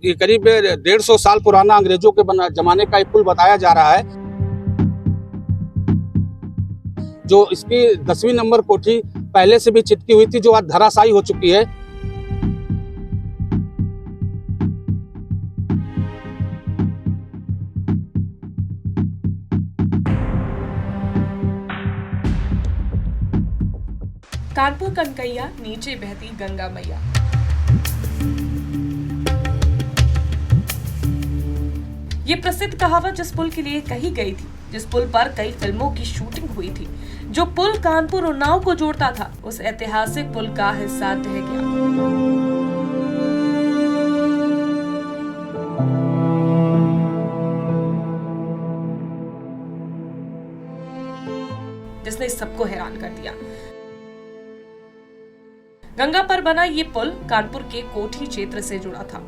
ये करीब 150 साल पुराना अंग्रेजों के जमाने का एक पुल बताया जा रहा है, जो इसकी 10वीं नंबर कोठी पहले से भी चिटकी हुई थी, जो आज धराशायी हो चुकी है। कानपुर कनकैया, नीचे बहती गंगा मैया। ये प्रसिद्ध कहावत जिस पुल के लिए कही गई थी, जिस पुल पर कई फिल्मों की शूटिंग हुई थी, जो पुल कानपुर और उन्नाव को जोड़ता था, उस ऐतिहासिक पुल का हिस्सा ढह गया। जिसने सबको हैरान कर दिया। गंगा पर बना ये पुल कानपुर के कोठी क्षेत्र से जुड़ा था।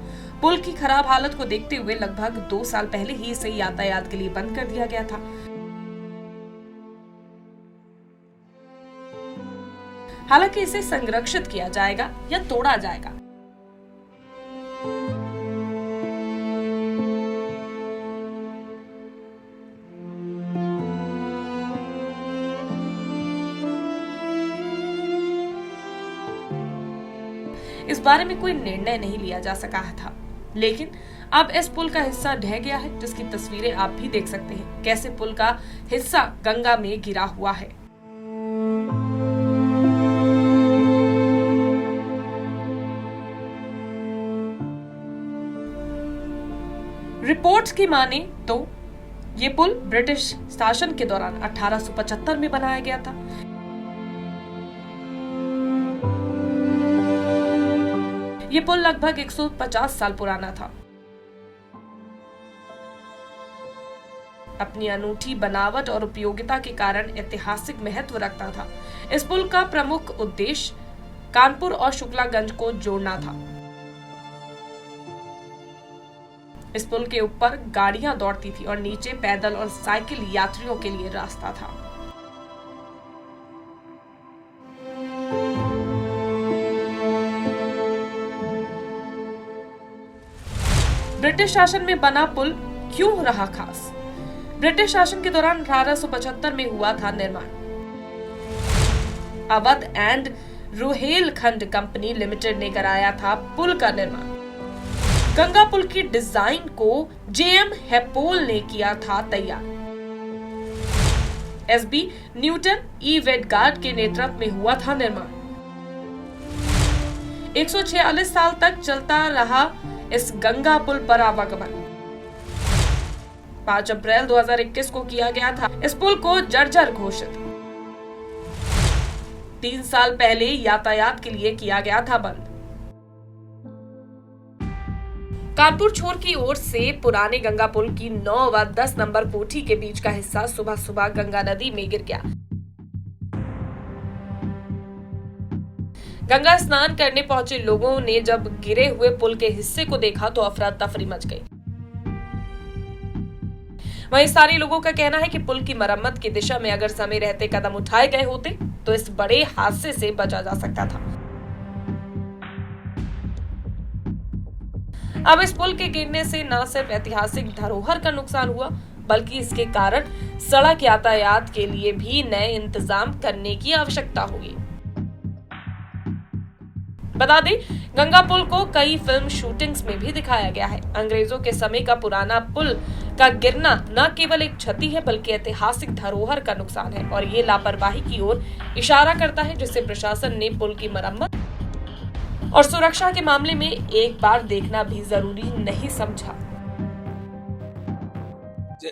पुल की खराब हालत को देखते हुए लगभग 2 साल पहले ही इसे यातायात के लिए बंद कर दिया गया था। हालांकि इसे संरक्षित किया जाएगा या तोड़ा जाएगा, इस बारे में कोई निर्णय नहीं लिया जा सका था। लेकिन अब इस पुल का हिस्सा ढह गया है, जिसकी तस्वीरें आप भी देख सकते हैं, कैसे पुल का हिस्सा गंगा में गिरा हुआ है। रिपोर्ट्स की माने तो ये पुल ब्रिटिश शासन के दौरान 1875 में बनाया गया था। ये पुल लगभग 150 साल पुराना था। अपनी अनूठी बनावट और उपयोगिता के कारण ऐतिहासिक महत्व रखता था। इस पुल का प्रमुख उद्देश्य कानपुर और शुक्लागंज को जोड़ना था। इस पुल के ऊपर गाड़ियां दौड़ती थी और नीचे पैदल और साइकिल यात्रियों के लिए रास्ता था। ब्रिटिश शासन में बना पुल क्यों रहा खास? ब्रिटिश शासन के दौरान 1875 में हुआ था निर्माण। Awadh and Rohilkhand company limited ने कराया था पुल का निर्माण। गंगा पुल की डिजाइन को जेएम हेपोल ने किया था तैयार। एसबी न्यूटन ई वेडगार्ड के नेतृत्व में हुआ था निर्माण। 146 साल तक चलता रहा इस गंगा पुल पर आवागमन। 5 अप्रैल 2021 को किया गया था इस पुल को जर्जर घोषित। 3 साल पहले यातायात के लिए किया गया था बंद। कानपुर छोर की ओर से पुराने गंगा पुल की 9 व 10 नंबर कोठी के बीच का हिस्सा सुबह सुबह गंगा नदी में गिर गया। गंगा स्नान करने पहुंचे लोगों ने जब गिरे हुए पुल के हिस्से को देखा तो अफरा तफरी मच गई। वहीं स्थानीय लोगों का कहना है कि पुल की मरम्मत की दिशा में अगर समय रहते कदम उठाए गए होते तो इस बड़े हादसे से बचा जा सकता था। अब इस पुल के गिरने से न सिर्फ ऐतिहासिक धरोहर का नुकसान हुआ, बल्कि इसके कारण सड़क यातायात के लिए भी नए इंतजाम करने की आवश्यकता होगी। बता दें, गंगा पुल को कई फिल्म शूटिंग्स में भी दिखाया गया है। अंग्रेजों के समय का पुराना पुल का गिरना न केवल एक क्षति है, बल्कि ऐतिहासिक धरोहर का नुकसान है और ये लापरवाही की ओर इशारा करता है, जिससे प्रशासन ने पुल की मरम्मत और सुरक्षा के मामले में एक बार देखना भी जरूरी नहीं समझा।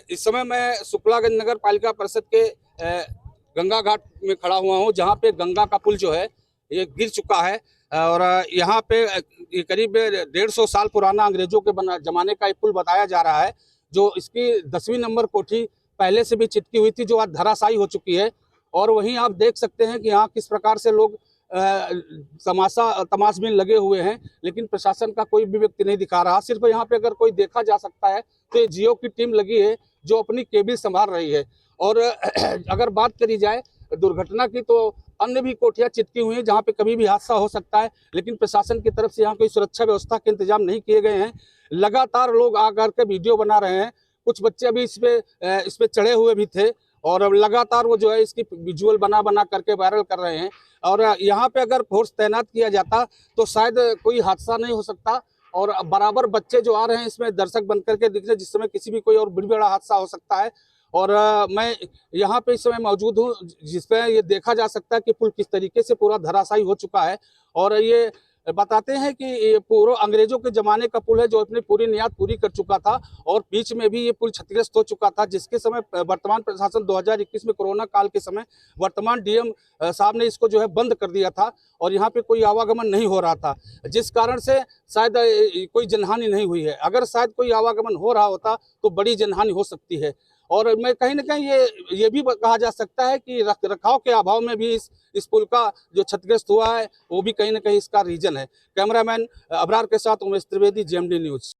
इस समय मैं शुक्लागंज नगर पालिका परिषद के गंगा घाट में खड़ा हुआ हूँ, जहाँ पे गंगा का पुल जो है ये गिर चुका है और यहाँ पे ये करीब 150 साल पुराना अंग्रेजों के जमाने का एक पुल बताया जा रहा है, जो इसकी 10वीं नंबर कोठी पहले से भी चिटकी हुई थी, जो आज धराशायी हो चुकी है। और वहीं आप देख सकते हैं कि यहाँ किस प्रकार से लोग तमाशबीन लगे हुए हैं, लेकिन प्रशासन का कोई भी व्यक्ति नहीं दिखा रहा। सिर्फ यहाँ पे अगर कोई देखा जा सकता है तो ये जियो की टीम लगी है, जो अपनी केबिल संभाल रही है। और अगर बात करी जाए दुर्घटना की, तो अन्य भी कोठियां चिटकी हुई हैं जहां पे कभी भी हादसा हो सकता है, लेकिन प्रशासन की तरफ से यहाँ कोई सुरक्षा व्यवस्था के इंतजाम नहीं किए गए हैं। लगातार लोग आकर के वीडियो बना रहे हैं। कुछ बच्चे अभी इस पे चढ़े हुए भी थे और अब लगातार वो जो है इसकी विजुअल बना बना करके वायरल कर रहे हैं। और यहाँ पे अगर फोर्स तैनात किया जाता तो शायद कोई हादसा नहीं हो सकता और बराबर बच्चे जो आ रहे हैं इसमें दर्शक बन करके दिख रहे, जिस समय किसी भी कोई और बड़ा हादसा हो सकता है। और मैं यहाँ पे इस समय मौजूद हूँ जिसमें ये देखा जा सकता है कि पुल किस तरीके से पूरा धराशायी हो चुका है। और ये बताते हैं कि ये पूरा अंग्रेजों के ज़माने का पुल है जो अपनी पूरी नियाद पूरी कर चुका था और बीच में भी ये पुल क्षतिग्रस्त हो चुका था, जिसके समय वर्तमान प्रशासन 2021 में कोरोना काल के समय वर्तमान डीएम साहब ने इसको जो है बंद कर दिया था और यहाँ पे कोई आवागमन नहीं हो रहा था, जिस कारण से शायद कोई जनहानि नहीं हुई है। अगर शायद कोई आवागमन हो रहा होता तो बड़ी जनहानि हो सकती है। और मैं कहीं ना कहीं ये भी कहा जा सकता है कि रख रखाव के अभाव में भी इस पुल का जो क्षतिग्रस्त हुआ है वो भी कहीं ना कहीं इसका रीजन है। कैमरामैन अबरार के साथ उमेश त्रिवेदी, जेएमडी न्यूज।